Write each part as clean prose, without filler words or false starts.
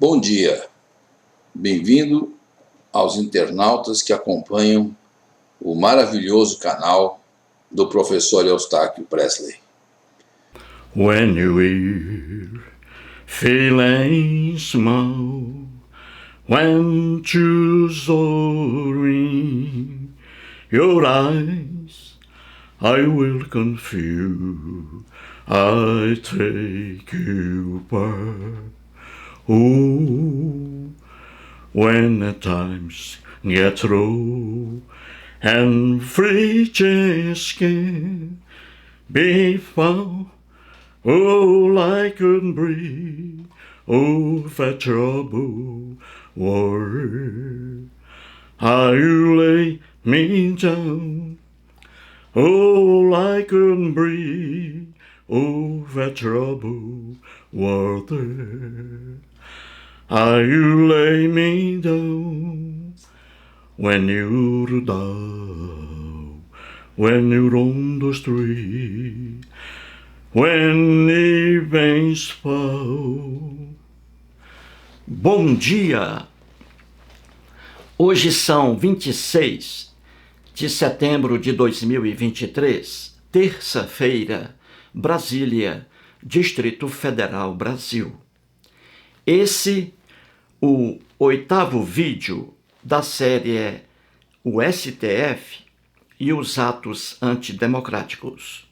Bom dia, bem-vindo aos internautas que acompanham o maravilhoso canal do professor Eustáquio Presley. When you're feeling small, when you're soaring, your eyes I will confuse, I take you back. Oh, when the times get low and free chance can be found, oh, I couldn't breathe, oh, that trouble world, how you lay me down, oh, I couldn't breathe, oh, that trouble world, how you lay me down, when you're down, when you're on the street, when evenings fall. Bom dia! Hoje são 26 de setembro de 2023, terça-feira, Brasília, Distrito Federal, Brasil. Esse, o 8º vídeo da série O STF e os Atos Antidemocráticos.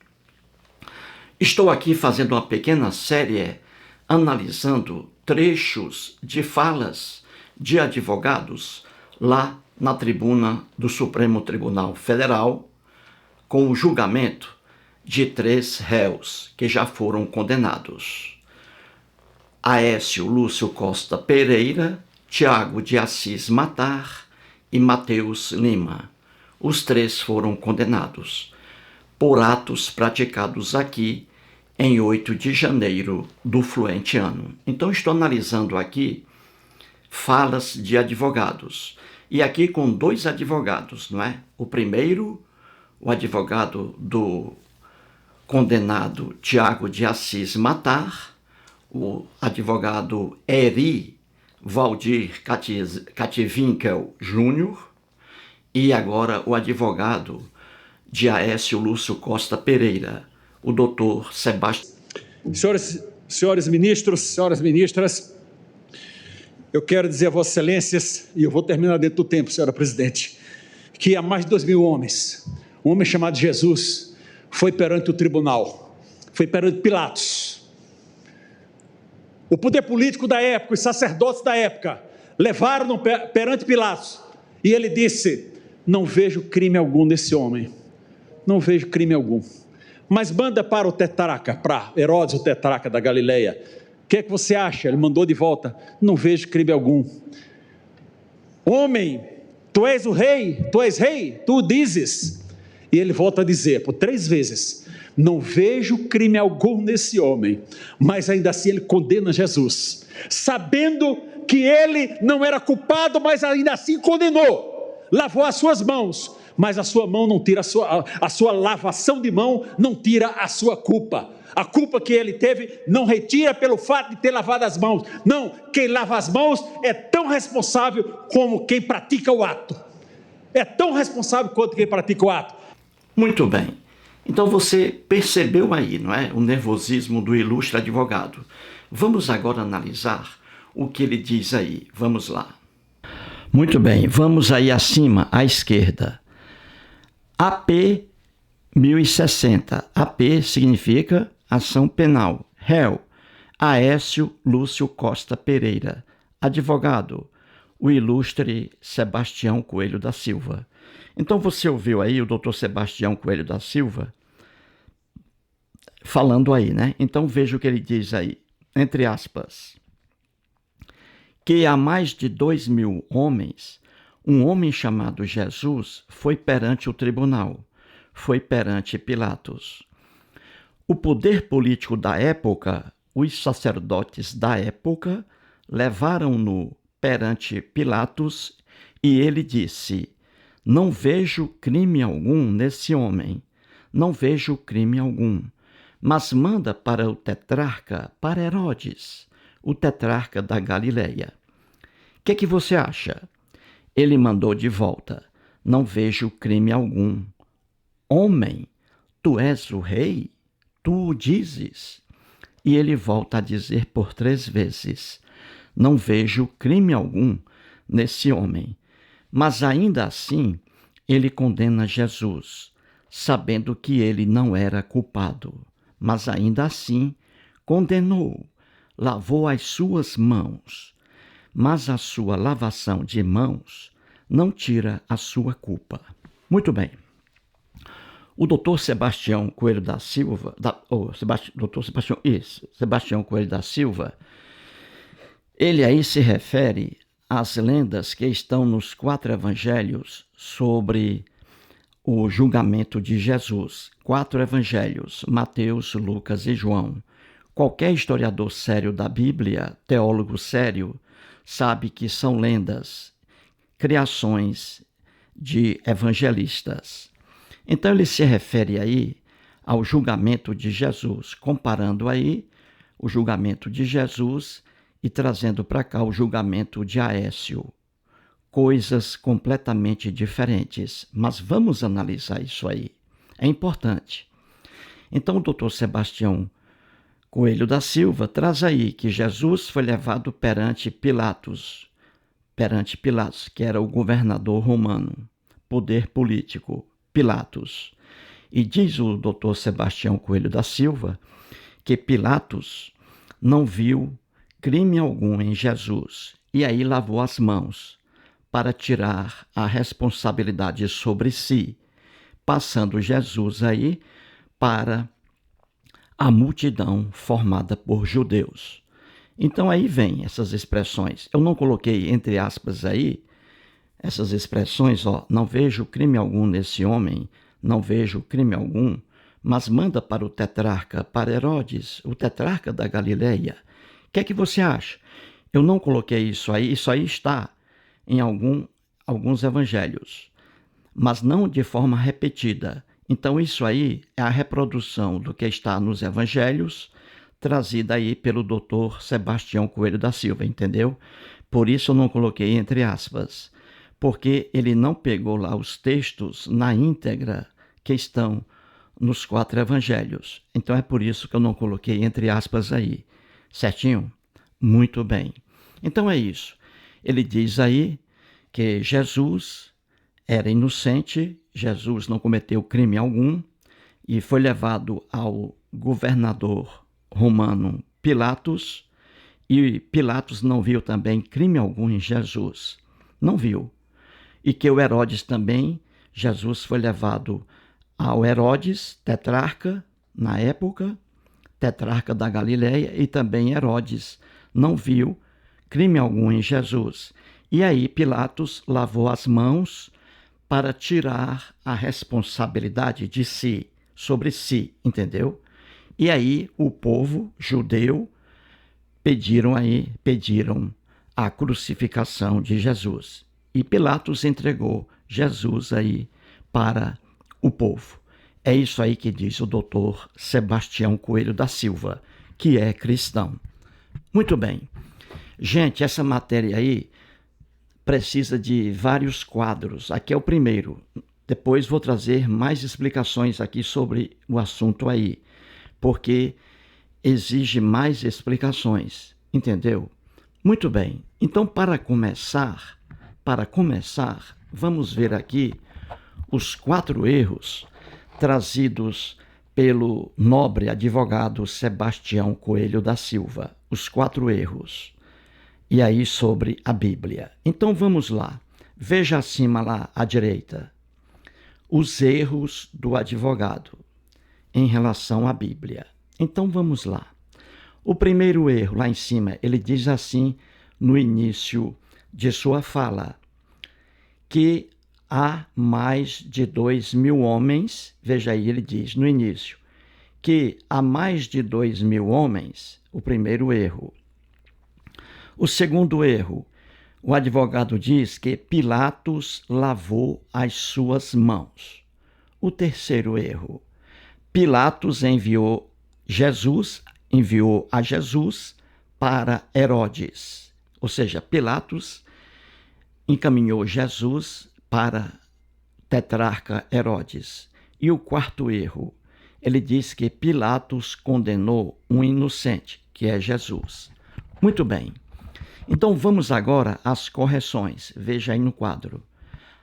Estou aqui fazendo uma pequena série analisando trechos de falas de advogados lá na tribuna do Supremo Tribunal Federal, com o julgamento de 3 réus que já foram condenados. Aécio Lúcio Costa Pereira, Tiago de Assis Matar e Mateus Lima. Os 3 foram condenados por atos praticados aqui em 8 de janeiro do fluente ano. Então, estou analisando aqui falas de advogados. E aqui com 2 advogados, não é? O primeiro, o advogado do condenado Tiago de Assis Matar, o advogado Eri Valdir Cativinkel Júnior e agora o advogado de Aécio Lúcio Costa Pereira, o doutor Sebastião. Senhores ministros, senhoras ministras, eu quero dizer a Vossas Excelências, e eu vou terminar dentro do tempo, senhora presidente, que há mais de 2.000 homens, um homem chamado Jesus, foi perante o tribunal, foi perante Pilatos. O poder político da época, os sacerdotes da época, levaram-no perante Pilatos, e ele disse: não vejo crime algum nesse homem, não vejo crime algum. Mas manda para o tetrarca, para Herodes, o tetrarca da Galileia. O que é que você acha? Ele mandou de volta: não vejo crime algum. Homem, tu és o rei, tu dizes. E ele volta a dizer por 3 vezes: não vejo crime algum nesse homem. Mas ainda assim ele condena Jesus, sabendo que ele não era culpado, mas ainda assim condenou. Lavou as suas mãos, mas a sua mão não tira a sua lavação de mão não tira a sua culpa. A culpa que ele teve não retira pelo fato de ter lavado as mãos. Não, quem lava as mãos é tão responsável como quem pratica o ato. É tão responsável quanto quem pratica o ato. Muito bem. Então você percebeu aí, não é? O nervosismo do ilustre advogado. Vamos agora analisar o que ele diz aí. Vamos lá. Muito bem, vamos aí acima, à esquerda. AP 1060. AP significa ação penal. Réu, Aécio Lúcio Costa Pereira. Advogado, o ilustre Sebastião Coelho da Silva. Então você ouviu aí o doutor Sebastião Coelho da Silva falando aí, né? Então veja o que ele diz aí, entre aspas, que há mais de 2.000 homens, um homem chamado Jesus foi perante o tribunal, foi perante Pilatos. O poder político da época, os sacerdotes da época, levaram-no perante Pilatos e ele disse: não vejo crime algum nesse homem, não vejo crime algum. Mas manda para o tetrarca, para Herodes, o tetrarca da Galileia. O que é que você acha? Ele mandou de volta: não vejo crime algum. Homem, tu és o rei? Tu o dizes? E ele volta a dizer por 3 vezes: não vejo crime algum nesse homem. Mas ainda assim, ele condena Jesus, sabendo que ele não era culpado. Mas ainda assim, condenou, lavou as suas mãos. Mas a sua lavação de mãos não tira a sua culpa. Muito bem. O doutor Sebastião Coelho da Silva, Sebastião Coelho da Silva, ele aí se refere às lendas que estão nos 4 evangelhos sobre o julgamento de Jesus. 4 evangelhos, Mateus, Lucas e João. Qualquer historiador sério da Bíblia, teólogo sério, sabe que são lendas, criações de evangelistas. Então ele se refere aí ao julgamento de Jesus, comparando aí o julgamento de Jesus e trazendo para cá o julgamento de Aécio. Coisas completamente diferentes, mas vamos analisar isso aí. É importante. Então o doutor Sebastião Coelho da Silva traz aí que Jesus foi levado perante Pilatos, que era o governador romano, poder político, Pilatos. E diz o doutor Sebastião Coelho da Silva que Pilatos não viu crime algum em Jesus e aí lavou as mãos para tirar a responsabilidade sobre si, passando Jesus aí para a multidão formada por judeus. Então aí vem essas expressões. Eu não coloquei entre aspas aí essas expressões, não vejo crime algum nesse homem, não vejo crime algum, mas manda para o tetrarca, para Herodes, o tetrarca da Galileia. O que é que você acha? Eu não coloquei isso aí está em alguns evangelhos, mas não de forma repetida. Então isso aí é a reprodução do que está nos evangelhos, trazida aí pelo doutor Sebastião Coelho da Silva, entendeu? Por isso eu não coloquei entre aspas, porque ele não pegou lá os textos na íntegra que estão nos 4 evangelhos. Então é por isso que eu não coloquei entre aspas aí. Certinho? Muito bem. Então é isso. Ele diz aí que Jesus era inocente, Jesus não cometeu crime algum e foi levado ao governador romano Pilatos, e Pilatos não viu também crime algum em Jesus. Não viu. E que o Herodes também, Jesus foi levado ao Herodes, tetrarca, na época, tetrarca da Galileia, e também Herodes não viu crime algum em Jesus. E aí Pilatos lavou as mãos para tirar a responsabilidade de si, sobre si, entendeu? E aí o povo judeu pediram a crucificação de Jesus. E Pilatos entregou Jesus aí para o povo. É isso aí que diz o doutor Sebastião Coelho da Silva, que é cristão. Muito bem. Gente, essa matéria aí precisa de vários quadros. Aqui é o primeiro. Depois vou trazer mais explicações aqui sobre o assunto aí, porque exige mais explicações, entendeu? Muito bem. Então, para começar, vamos ver aqui os 4 erros trazidos pelo nobre advogado Sebastião Coelho da Silva. Os 4 erros. E aí sobre a Bíblia. Então vamos lá. Veja acima lá à direita. Os erros do advogado em relação à Bíblia. Então vamos lá. O primeiro erro lá em cima, ele diz assim no início de sua fala, que há mais de 2.000 homens, veja aí, ele diz no início, que há mais de 2.000 homens, o primeiro erro. O segundo erro, o advogado diz que Pilatos lavou as suas mãos. O terceiro erro, Pilatos enviou a Jesus para Herodes. Ou seja, Pilatos encaminhou Jesus para tetrarca Herodes. E o quarto erro, ele diz que Pilatos condenou um inocente, que é Jesus. Muito bem. Então vamos agora às correções. Veja aí no quadro.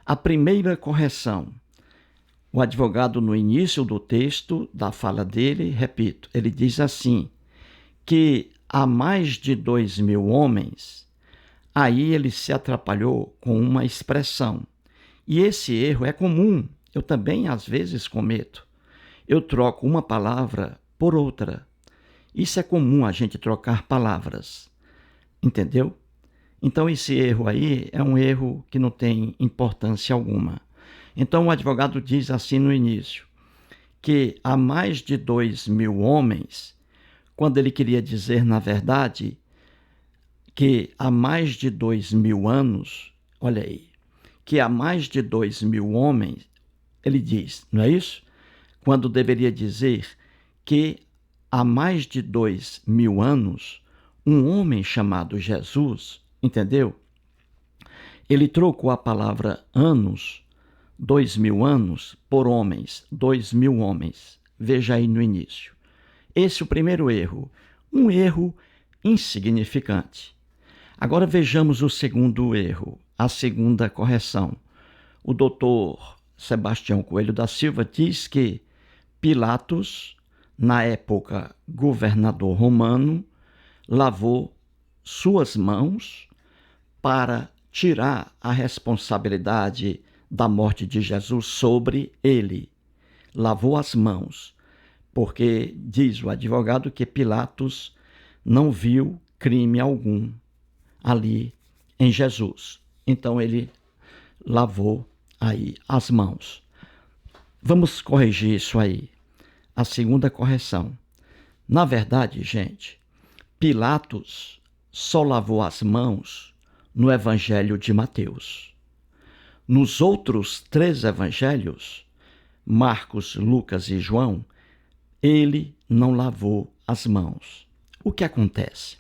A primeira correção. O advogado, no início do texto, da fala dele, repito, ele diz assim, que há mais de 2.000 homens, aí ele se atrapalhou com uma expressão. E esse erro é comum, eu também às vezes cometo. Eu troco uma palavra por outra. Isso é comum, a gente trocar palavras. Entendeu? Então esse erro aí é um erro que não tem importância alguma. Então o advogado diz assim no início, que há mais de 2.000 homens, quando ele queria dizer, na verdade, que há mais de 2.000 anos, olha aí, que há mais de 2.000 homens, ele diz, não é isso? Quando deveria dizer que há mais de 2.000 anos, um homem chamado Jesus, entendeu? Ele trocou a palavra anos, 2.000 anos, por homens, 2.000 homens. Veja aí no início. Esse é o primeiro erro, um erro insignificante. Agora vejamos o segundo erro, a segunda correção. O doutor Sebastião Coelho da Silva diz que Pilatos, na época governador romano, lavou suas mãos para tirar a responsabilidade da morte de Jesus sobre ele. Lavou as mãos, porque diz o advogado que Pilatos não viu crime algum ali em Jesus. Então ele lavou aí as mãos. Vamos corrigir isso aí. A segunda correção. Na verdade, gente, Pilatos só lavou as mãos no Evangelho de Mateus. Nos outros 3 evangelhos, Marcos, Lucas e João, ele não lavou as mãos. O que acontece?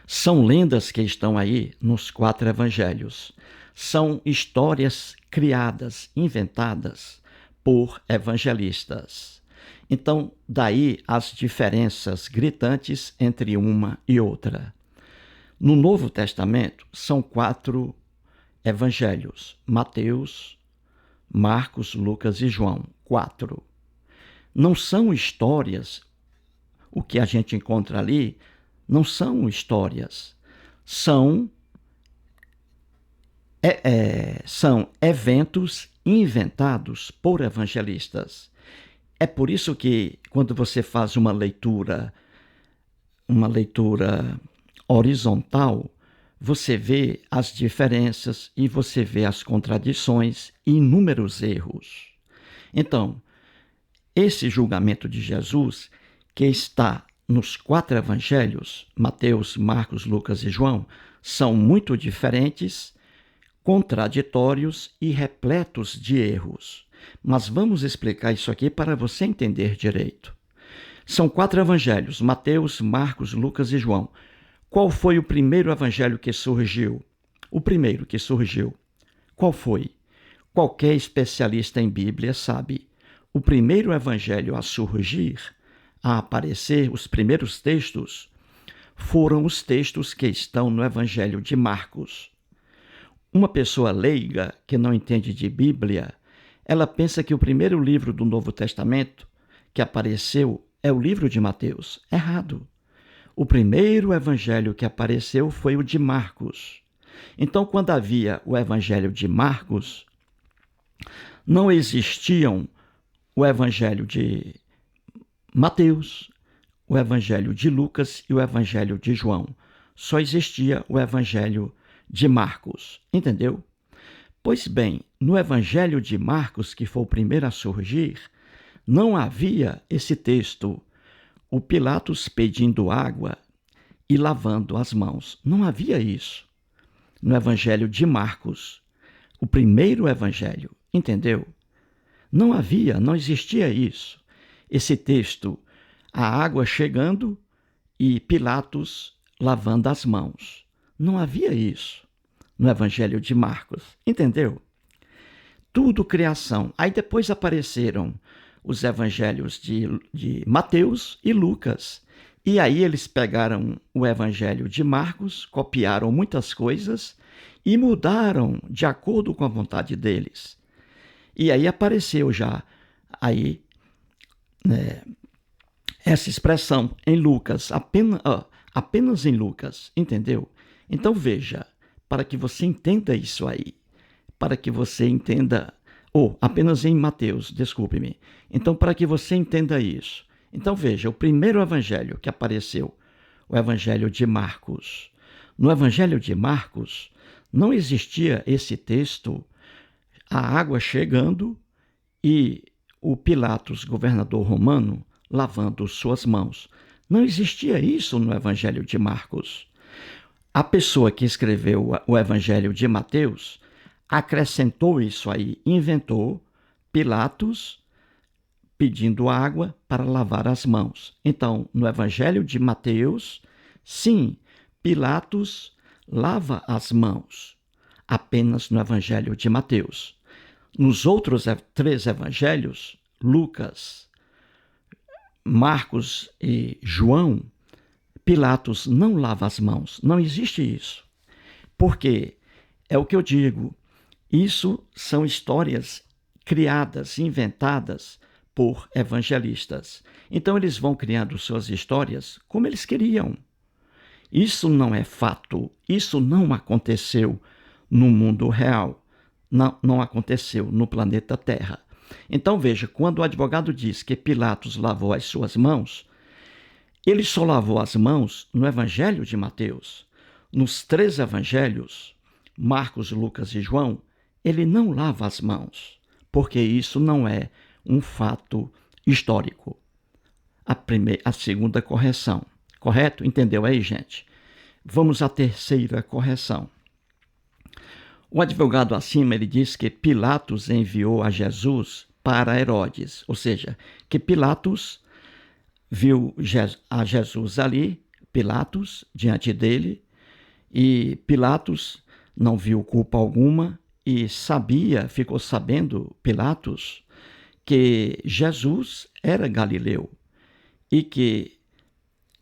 São lendas que estão aí nos 4 evangelhos. São histórias criadas, inventadas por evangelistas. Então, daí as diferenças gritantes entre uma e outra. No Novo Testamento, são 4 evangelhos: Mateus, Marcos, Lucas e João. 4. Não são histórias. O que a gente encontra ali não são histórias. São eventos inventados por evangelistas. É por isso que, quando você faz uma leitura horizontal, você vê as diferenças e você vê as contradições e inúmeros erros. Então, esse julgamento de Jesus, que está nos 4 evangelhos, Mateus, Marcos, Lucas e João, são muito diferentes, contraditórios e repletos de erros. Mas vamos explicar isso aqui para você entender direito. São 4 evangelhos, Mateus, Marcos, Lucas e João. Qual foi o primeiro evangelho que surgiu? O primeiro que surgiu. Qual foi? Qualquer especialista em Bíblia sabe. O primeiro evangelho a surgir, a aparecer, os primeiros textos, foram os textos que estão no Evangelho de Marcos. Uma pessoa leiga que não entende de Bíblia, ela pensa que o primeiro livro do Novo Testamento que apareceu é o livro de Mateus. Errado. O primeiro evangelho que apareceu foi o de Marcos. Então, quando havia o evangelho de Marcos, não existiam o evangelho de Mateus, o evangelho de Lucas e o evangelho de João. Só existia o evangelho de Marcos. Entendeu? Pois bem, no evangelho de Marcos, que foi o primeiro a surgir, não havia esse texto, o Pilatos pedindo água e lavando as mãos. Não havia isso no evangelho de Marcos, o primeiro evangelho. Entendeu? Não havia, não existia isso. Esse texto, a água chegando e Pilatos lavando as mãos. Não havia isso no Evangelho de Marcos, entendeu? Tudo criação. Aí depois apareceram os evangelhos de Mateus e Lucas. E aí eles pegaram o Evangelho de Marcos, copiaram muitas coisas e mudaram de acordo com a vontade deles. E aí apareceu já aí, né, essa expressão em Lucas, apenas em Lucas, entendeu? Então veja, para que você entenda isso aí, para que você entenda, apenas em Mateus, desculpe-me. Então, para que você entenda isso, então veja, o primeiro evangelho que apareceu, o Evangelho de Marcos. No Evangelho de Marcos não existia esse texto, a água chegando e o Pilatos, governador romano, lavando suas mãos. Não existia isso no Evangelho de Marcos. A pessoa que escreveu o Evangelho de Mateus acrescentou isso aí, inventou Pilatos pedindo água para lavar as mãos. Então, no Evangelho de Mateus, sim, Pilatos lava as mãos, apenas no Evangelho de Mateus. Nos outros 3 evangelhos, Lucas, Marcos e João, Pilatos não lava as mãos. Não existe isso. Porque, é o que eu digo, isso são histórias criadas, inventadas por evangelistas. Então eles vão criando suas histórias como eles queriam. Isso não é fato, isso não aconteceu no mundo real, não aconteceu no planeta Terra. Então veja, quando o advogado diz que Pilatos lavou as suas mãos, ele só lavou as mãos no Evangelho de Mateus. Nos 3 evangelhos, Marcos, Lucas e João, ele não lava as mãos, porque isso não é um fato histórico. A segunda correção. Correto? Entendeu aí, gente? Vamos à terceira correção. O advogado acima, ele diz que Pilatos enviou a Jesus para Herodes, ou seja, que Pilatos viu a Jesus ali, Pilatos, diante dele, e Pilatos não viu culpa alguma e ficou sabendo, Pilatos, que Jesus era galileu e que,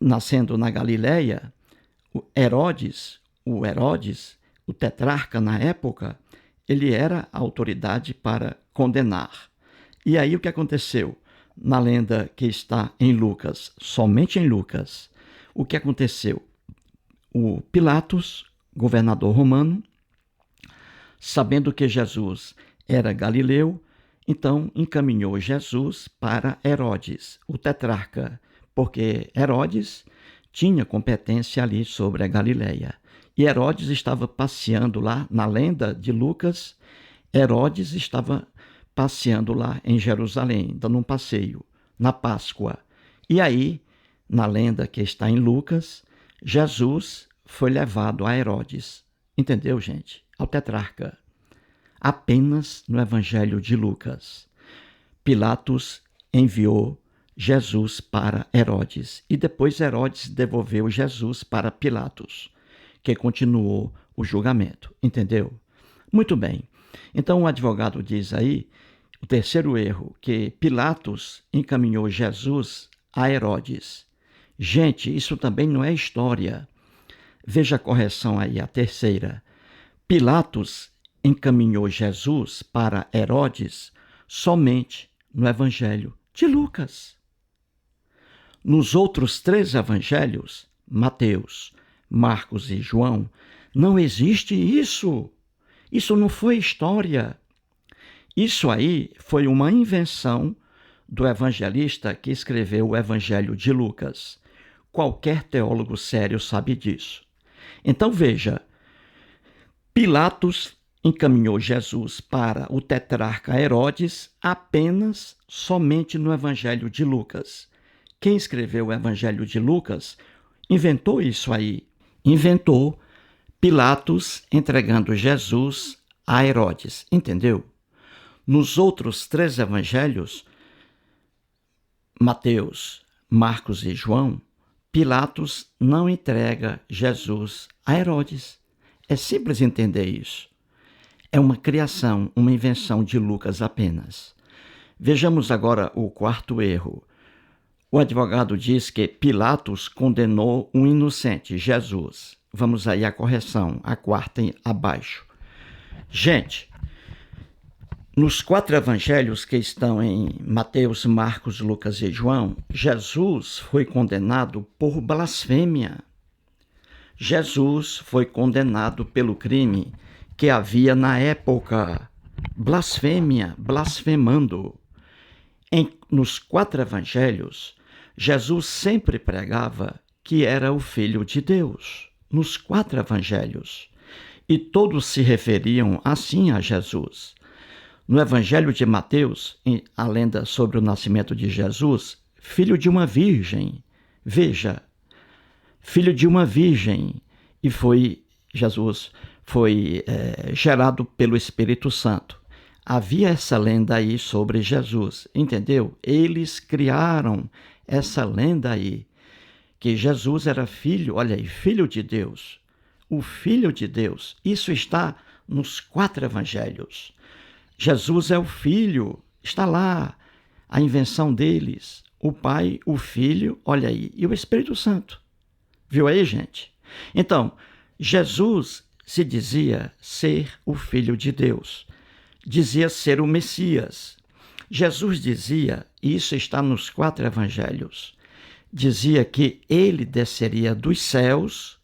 nascendo na Galileia, o Herodes, o tetrarca na época, ele era a autoridade para condenar. E aí o que aconteceu? Na lenda que está em Lucas, somente em Lucas, o que aconteceu? O Pilatos, governador romano, sabendo que Jesus era galileu, então encaminhou Jesus para Herodes, o tetrarca, porque Herodes tinha competência ali sobre a Galileia. E Herodes estava passeando lá, na lenda de Lucas, Herodes estava passeando lá em Jerusalém, dando um passeio, na Páscoa. E aí, na lenda que está em Lucas, Jesus foi levado a Herodes. Entendeu, gente? Ao tetrarca. Apenas no Evangelho de Lucas, Pilatos enviou Jesus para Herodes e depois Herodes devolveu Jesus para Pilatos, que continuou o julgamento. Entendeu? Muito bem. Então o advogado diz aí, o terceiro erro, que Pilatos encaminhou Jesus a Herodes. Gente, isso também não é história. Veja a correção aí, a terceira. Pilatos encaminhou Jesus para Herodes somente no Evangelho de Lucas. Nos outros 3 evangelhos, Mateus, Marcos e João, não existe isso. Isso não foi história. Isso aí foi uma invenção do evangelista que escreveu o Evangelho de Lucas. Qualquer teólogo sério sabe disso. Então veja, Pilatos encaminhou Jesus para o tetrarca Herodes somente no Evangelho de Lucas. Quem escreveu o Evangelho de Lucas inventou isso aí. Inventou Pilatos entregando Jesus a Herodes. Entendeu? Nos outros 3 evangelhos, Mateus, Marcos e João, Pilatos não entrega Jesus a Herodes. É simples entender isso. É uma criação, uma invenção de Lucas apenas. Vejamos agora o quarto erro. O advogado diz que Pilatos condenou um inocente, Jesus. Vamos aí à correção, a quarta abaixo. Gente, nos 4 evangelhos que estão em Mateus, Marcos, Lucas e João, Jesus foi condenado por blasfêmia. Jesus foi condenado pelo crime que havia na época. Blasfêmia, blasfemando. Nos 4 evangelhos, Jesus sempre pregava que era o Filho de Deus. Nos 4 evangelhos. E todos se referiam assim a Jesus. No Evangelho de Mateus, a lenda sobre o nascimento de Jesus, filho de uma virgem. Veja, filho de uma virgem. E Jesus foi gerado pelo Espírito Santo. Havia essa lenda aí sobre Jesus, entendeu? Eles criaram essa lenda aí, que Jesus era filho, olha aí, filho de Deus. O Filho de Deus. Isso está nos 4 evangelhos. Jesus é o Filho, está lá a invenção deles. O Pai, o Filho, olha aí, e o Espírito Santo. Viu aí, gente? Então, Jesus se dizia ser o Filho de Deus. Dizia ser o Messias. Jesus dizia, e isso está nos 4 evangelhos, dizia que ele desceria dos céus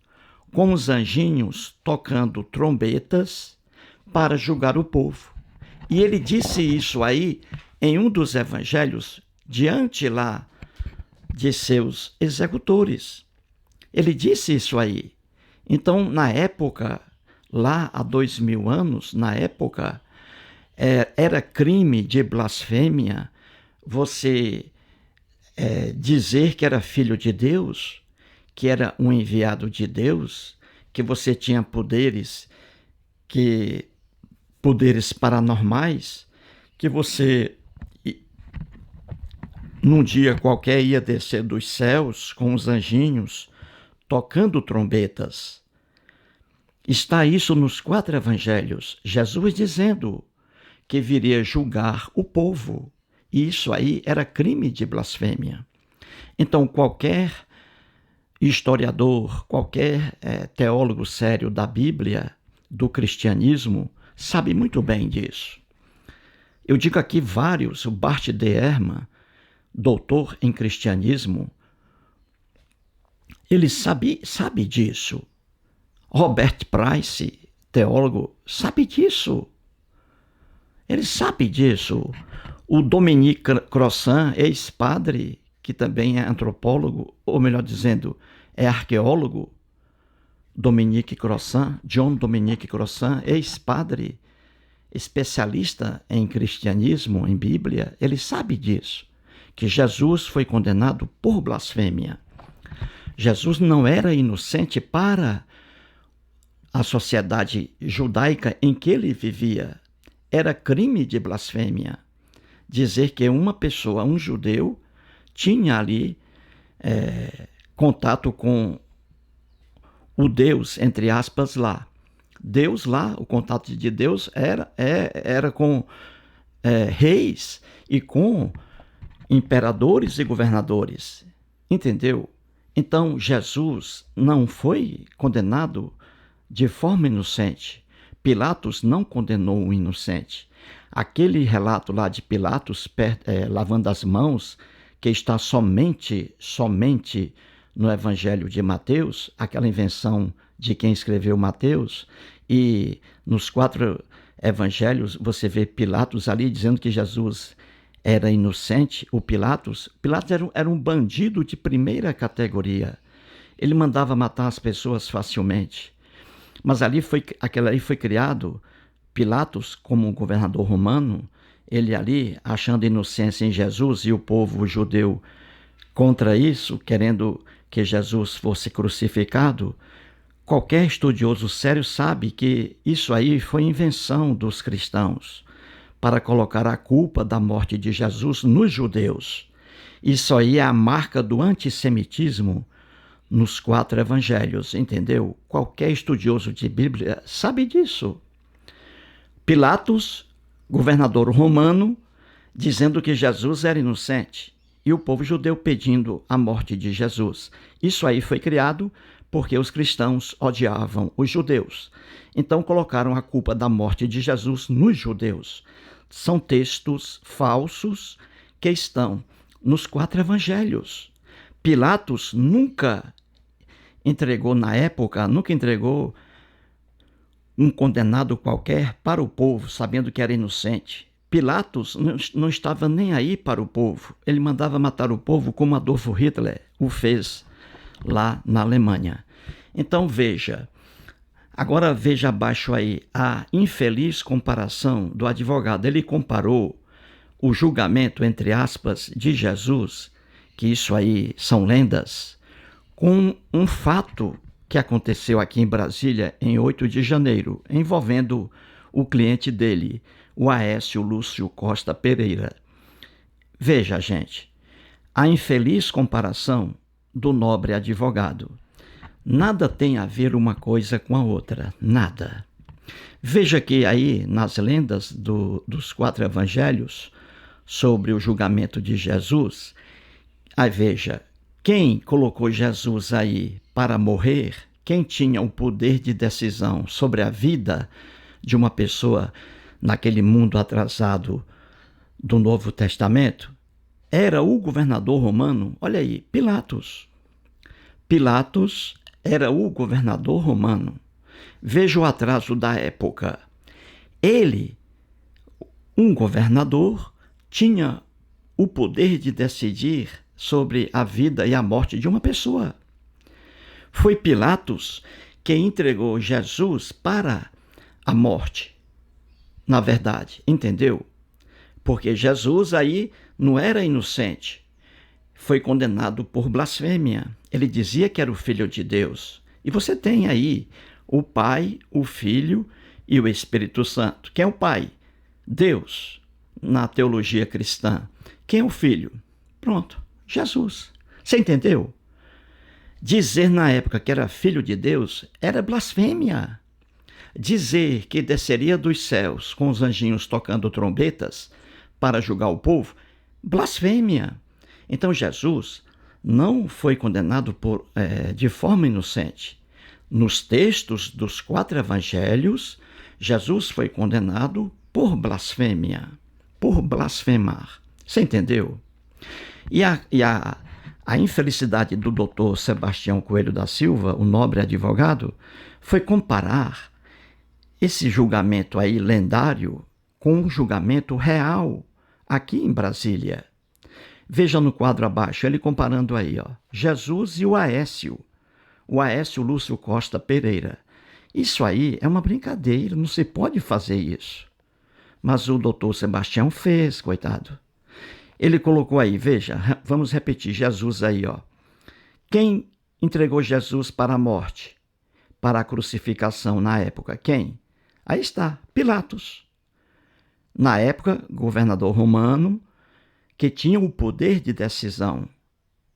com os anjinhos tocando trombetas para julgar o povo. E ele disse isso aí em um dos evangelhos, diante lá de seus executores. Ele disse isso aí. Então, na época, lá há 2000 anos, na época, era crime de blasfêmia você dizer que era filho de Deus, que era um enviado de Deus, que você tinha poderes paranormais, que você, num dia qualquer, ia descer dos céus com os anjinhos tocando trombetas. Está isso nos 4 evangelhos, Jesus dizendo que viria julgar o povo. E isso aí era crime de blasfêmia. Então, qualquer historiador, qualquer teólogo sério da Bíblia, do cristianismo, sabe muito bem disso. Eu digo aqui vários, o Bart de Ehrman, doutor em cristianismo, ele sabe disso. Robert Price, teólogo, sabe disso. Ele sabe disso. O Dominique Crossan, ex-padre, que também é antropólogo, ou melhor dizendo, é arqueólogo, John Dominique Crossan, ex-padre, especialista em cristianismo, em Bíblia, ele sabe disso, que Jesus foi condenado por blasfêmia. Jesus não era inocente para a sociedade judaica em que ele vivia. Era crime de blasfêmia dizer que uma pessoa, um judeu, tinha ali contato com o Deus, entre aspas, lá. Deus lá, o contato de Deus era com reis e com imperadores e governadores. Entendeu? Então, Jesus não foi condenado de forma inocente. Pilatos não condenou o inocente. Aquele relato lá de Pilatos lavando as mãos, que está somente no Evangelho de Mateus, aquela invenção de quem escreveu Mateus, e nos 4 evangelhos você vê Pilatos ali dizendo que Jesus era inocente. O Pilatos era um bandido de primeira categoria. Ele mandava matar as pessoas facilmente. Mas aquele ali foi criado, Pilatos, como um governador romano, ele ali, achando inocência em Jesus, e o povo judeu contra isso, querendo que Jesus fosse crucificado. Qualquer estudioso sério sabe que isso aí foi invenção dos cristãos para colocar a culpa da morte de Jesus nos judeus. Isso aí é a marca do antissemitismo nos 4 evangelhos, entendeu? Qualquer estudioso de Bíblia sabe disso. Pilatos, governador romano, dizendo que Jesus era inocente, e o povo judeu pedindo a morte de Jesus. Isso aí foi criado porque os cristãos odiavam os judeus. Então colocaram a culpa da morte de Jesus nos judeus. São textos falsos que estão nos 4 evangelhos. Pilatos nunca entregou um condenado qualquer para o povo, sabendo que era inocente. Pilatos não estava nem aí para o povo. Ele mandava matar o povo como Adolf Hitler o fez lá na Alemanha. Então agora veja abaixo aí a infeliz comparação do advogado. Ele comparou o julgamento, entre aspas, de Jesus, que isso aí são lendas, com um fato que aconteceu aqui em Brasília em 8 de janeiro, envolvendo o cliente dele, o Aécio Lúcio Costa Pereira. Veja, gente, a infeliz comparação do nobre advogado. Nada tem a ver uma coisa com a outra, nada. Veja que aí nas lendas dos 4 evangelhos sobre o julgamento de Jesus, aí veja, quem colocou Jesus aí para morrer, quem tinha o poder de decisão sobre a vida de uma pessoa naquele mundo atrasado do Novo Testamento, era o governador romano, olha aí, Pilatos. Pilatos era o governador romano. Veja o atraso da época. Ele, um governador, tinha o poder de decidir sobre a vida e a morte de uma pessoa. Foi Pilatos que entregou Jesus para a morte, na verdade, entendeu? Porque Jesus aí não era inocente, foi condenado por blasfêmia. Ele dizia que era o Filho de Deus. E você tem aí o Pai, o Filho e o Espírito Santo. Quem é o Pai? Deus, na teologia cristã. Quem é o Filho? Pronto, Jesus. Você entendeu? Dizer na época que era filho de Deus era blasfêmia. Dizer que desceria dos céus com os anjinhos tocando trombetas para julgar o povo, blasfêmia. Então Jesus não foi condenado de forma inocente. Nos textos dos 4 evangelhos, Jesus foi condenado por blasfêmia, por blasfemar. Você entendeu? E a infelicidade do doutor Sebastião Coelho da Silva, o nobre advogado, foi comparar esse julgamento aí lendário com um julgamento real aqui em Brasília. Veja no quadro abaixo, ele comparando aí, Jesus e o Aécio Lúcio Costa Pereira. Isso aí é uma brincadeira, não se pode fazer isso. Mas o doutor Sebastião fez, coitado. Ele colocou aí, veja, vamos repetir, Jesus aí, Quem entregou Jesus para a morte, para a crucificação na época? Quem? Aí está, Pilatos. Na época, governador romano, que tinha o poder de decisão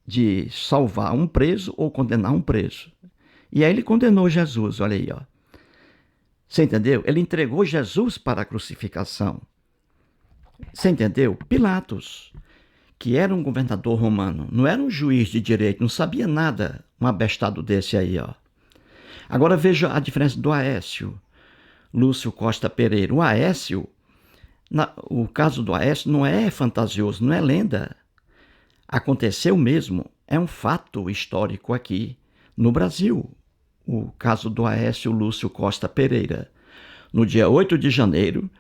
de salvar um preso ou condenar um preso. E aí ele condenou Jesus, olha aí, Você entendeu? Ele entregou Jesus para a crucificação. Você entendeu? Pilatos, que era um governador romano, não era um juiz de direito, não sabia nada, um abestado desse aí, Agora veja a diferença do Aécio Lúcio Costa Pereira. O Aécio, o caso do Aécio não é fantasioso, não é lenda. Aconteceu mesmo, é um fato histórico aqui no Brasil. O caso do Aécio Lúcio Costa Pereira. No dia 8 de janeiro,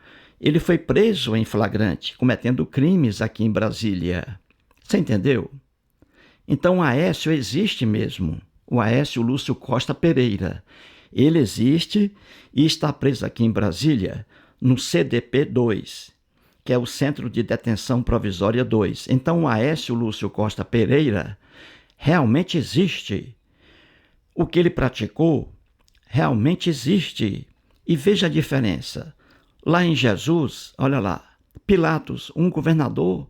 ele foi preso em flagrante, cometendo crimes aqui em Brasília. Você entendeu? Então o Aécio existe mesmo, o Aécio Lúcio Costa Pereira. Ele existe e está preso aqui em Brasília, no CDP-2, que é o Centro de Detenção Provisória 2. Então o Aécio Lúcio Costa Pereira realmente existe. O que ele praticou realmente existe. E veja a diferença. Lá em Jesus, olha lá, Pilatos, um governador,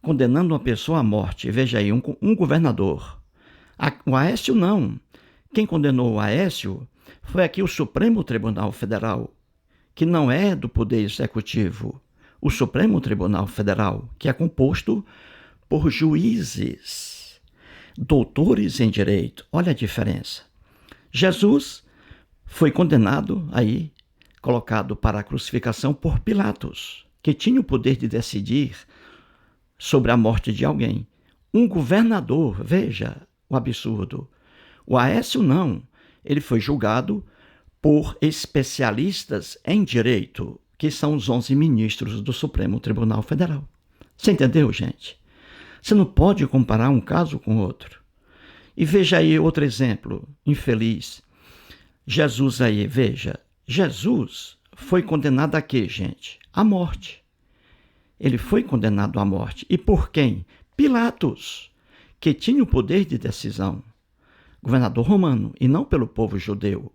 condenando uma pessoa à morte. Veja aí, um governador. O Aécio não. Quem condenou o Aécio foi aqui o Supremo Tribunal Federal, que não é do Poder Executivo. O Supremo Tribunal Federal, que é composto por juízes, doutores em direito. Olha a diferença. Jesus foi condenado aí, colocado para a crucificação por Pilatos, que tinha o poder de decidir sobre a morte de alguém. Um governador, veja o absurdo. O Aécio não. Ele foi julgado por especialistas em direito, que são os 11 ministros do Supremo Tribunal Federal. Você entendeu, gente? Você não pode comparar um caso com outro. E veja aí outro exemplo infeliz. Jesus aí, veja. Jesus foi condenado a quê, gente? À morte. Ele foi condenado à morte. E por quem? Pilatos, que tinha o poder de decisão. Governador romano, e não pelo povo judeu.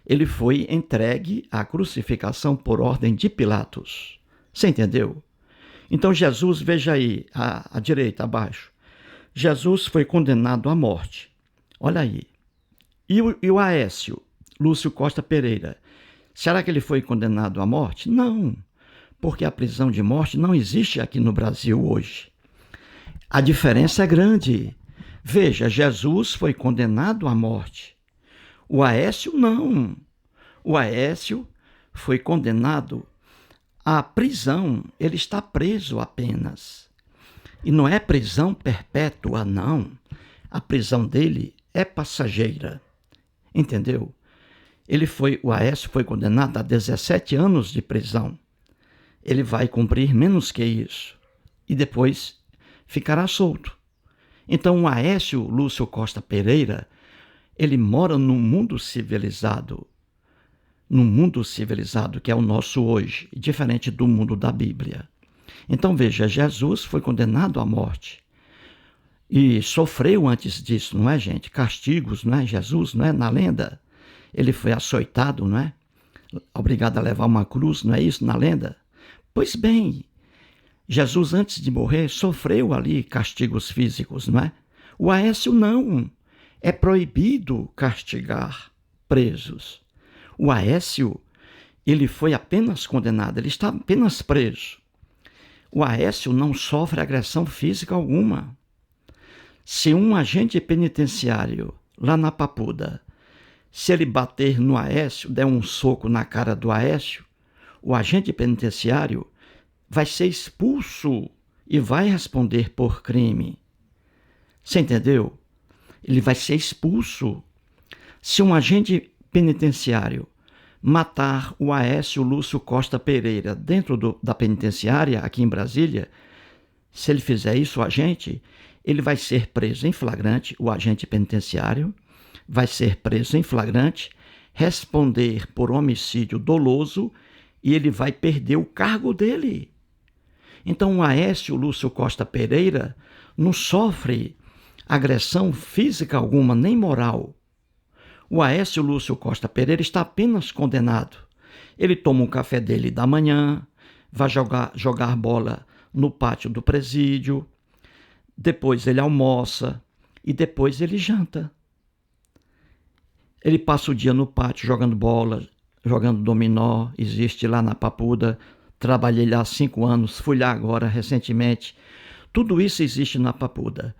Ele foi entregue à crucificação por ordem de Pilatos. Você entendeu? Então Jesus, veja aí, à direita, abaixo. Jesus foi condenado à morte. Olha aí. E o Aécio, Lúcio Costa Pereira, será que ele foi condenado à morte? Não, porque a prisão de morte não existe aqui no Brasil hoje. A diferença é grande. Veja, Jesus foi condenado à morte. O Aécio não. O Aécio foi condenado à prisão. Ele está preso apenas. E não é prisão perpétua, não. A prisão dele é passageira. Entendeu? O Aécio foi condenado a 17 anos de prisão. Ele vai cumprir menos que isso. E depois ficará solto. Então o Aécio Lúcio Costa Pereira, ele mora num mundo civilizado. Num mundo civilizado que é o nosso hoje, diferente do mundo da Bíblia. Então veja, Jesus foi condenado à morte. E sofreu antes disso, não é, gente? Castigos, não é? Jesus, não é? Na lenda, ele foi açoitado, não é? Obrigado a levar uma cruz, não é isso na lenda? Pois bem, Jesus antes de morrer sofreu ali castigos físicos, não é? O Aécio não. É proibido castigar presos. O Aécio, ele foi apenas condenado, ele está apenas preso. O Aécio não sofre agressão física alguma. Se um agente penitenciário, lá na Papuda, se ele bater no Aécio, der um soco na cara do Aécio, o agente penitenciário vai ser expulso e vai responder por crime. Você entendeu? Ele vai ser expulso. Se um agente penitenciário matar o Aécio Lúcio Costa Pereira dentro da penitenciária aqui em Brasília, se ele fizer isso, ele vai ser preso em flagrante, o agente penitenciário vai ser preso em flagrante, responder por homicídio doloso e ele vai perder o cargo dele. Então o Aécio Lúcio Costa Pereira não sofre agressão física alguma, nem moral. O Aécio Lúcio Costa Pereira está apenas condenado. Ele toma um café dele da manhã, vai jogar bola no pátio do presídio, depois ele almoça e depois ele janta. Ele passa o dia no pátio jogando bola, jogando dominó, existe lá na Papuda, trabalhei lá há 5 anos, fui lá agora recentemente. Tudo isso existe na Papuda.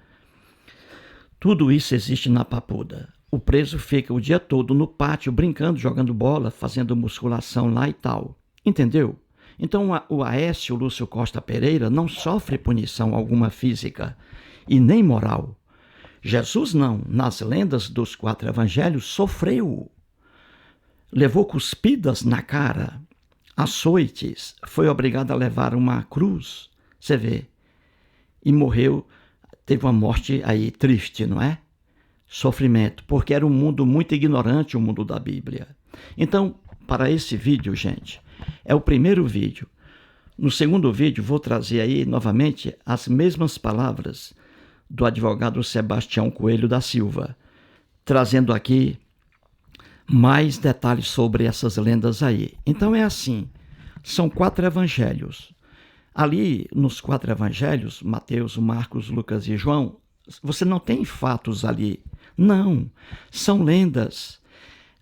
Tudo isso existe na Papuda. O preso fica o dia todo no pátio brincando, jogando bola, fazendo musculação lá e tal. Entendeu? Então o Aécio Lúcio Costa Pereira não sofre punição alguma física e nem moral. Jesus não, nas lendas dos 4 evangelhos, sofreu. Levou cuspidas na cara, açoites, foi obrigado a levar uma cruz, você vê, e morreu, teve uma morte aí triste, não é? Sofrimento, porque era um mundo muito ignorante, o mundo da Bíblia. Então, para esse vídeo, gente, é o primeiro vídeo. No segundo vídeo, vou trazer aí novamente as mesmas palavras do advogado Sebastião Coelho da Silva, trazendo aqui mais detalhes sobre essas lendas aí. Então é assim, são 4 evangelhos. Ali, nos 4 evangelhos, Mateus, Marcos, Lucas e João, Você não tem fatos ali. Não, são lendas.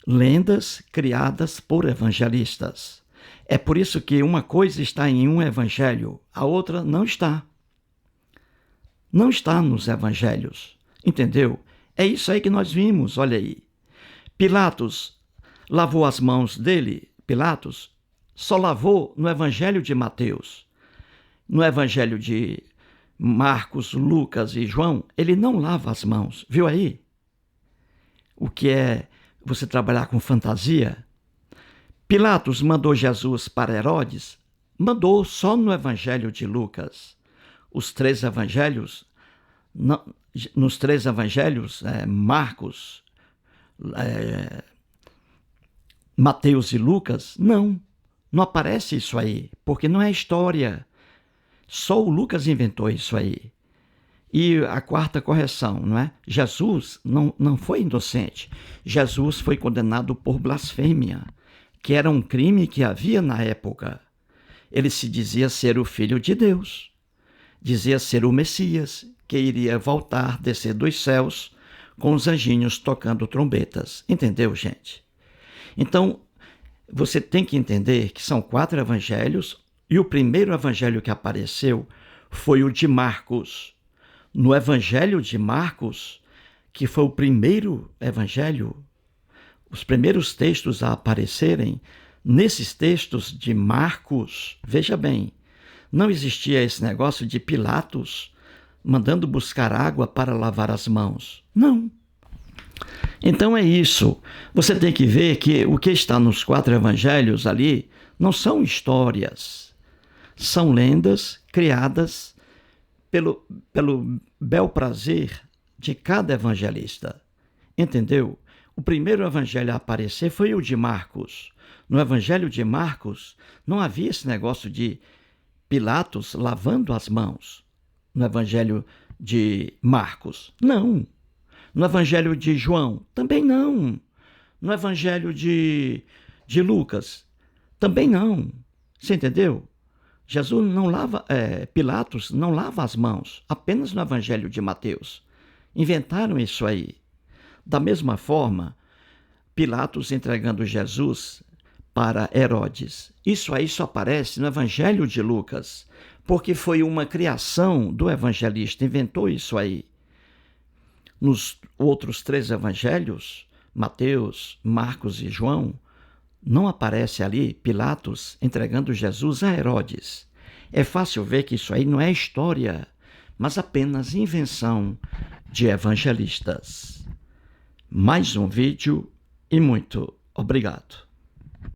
Lendas criadas por evangelistas. É por isso que uma coisa está em um evangelho, a outra não está. Não está nos evangelhos. Entendeu? É isso aí que nós vimos, olha aí. Pilatos lavou as mãos dele, Pilatos só lavou no evangelho de Mateus. No evangelho de Marcos, Lucas e João, ele não lava as mãos. Viu aí? O que é você trabalhar com fantasia? Pilatos mandou Jesus para Herodes? Mandou só no evangelho de Lucas. Os três evangelhos, nos três evangelhos, Marcos, Mateus e Lucas, não aparece isso aí, porque não é história. Só o Lucas inventou isso aí. E a quarta correção, não é? Jesus não foi inocente. Jesus foi condenado por blasfêmia, que era um crime que havia na época. Ele se dizia ser o Filho de Deus. Dizia ser o Messias, que iria voltar, descer dos céus, com os anjinhos tocando trombetas. Entendeu, gente? Então, você tem que entender que são 4 evangelhos, e o primeiro evangelho que apareceu foi o de Marcos. No evangelho de Marcos, que foi o primeiro evangelho, os primeiros textos a aparecerem, nesses textos de Marcos, veja bem, não existia esse negócio de Pilatos mandando buscar água para lavar as mãos. Não. Então é isso. Você tem que ver que o que está nos 4 evangelhos ali não são histórias. São lendas criadas pelo bel prazer de cada evangelista. Entendeu? O primeiro evangelho a aparecer foi o de Marcos. No evangelho de Marcos não havia esse negócio de Pilatos lavando as mãos. No evangelho de Marcos, não. No evangelho de João, também não. No evangelho de Lucas, também não. Você entendeu? Jesus não lava, Pilatos não lava as mãos, apenas no evangelho de Mateus. Inventaram isso aí. Da mesma forma, Pilatos entregando Jesus para Herodes. Isso aí só aparece no evangelho de Lucas, porque foi uma criação do evangelista, inventou isso aí. Nos outros 3 evangelhos, Mateus, Marcos e João, não aparece ali Pilatos entregando Jesus a Herodes. É fácil ver que isso aí não é história, mas apenas invenção de evangelistas. Mais um vídeo e muito obrigado.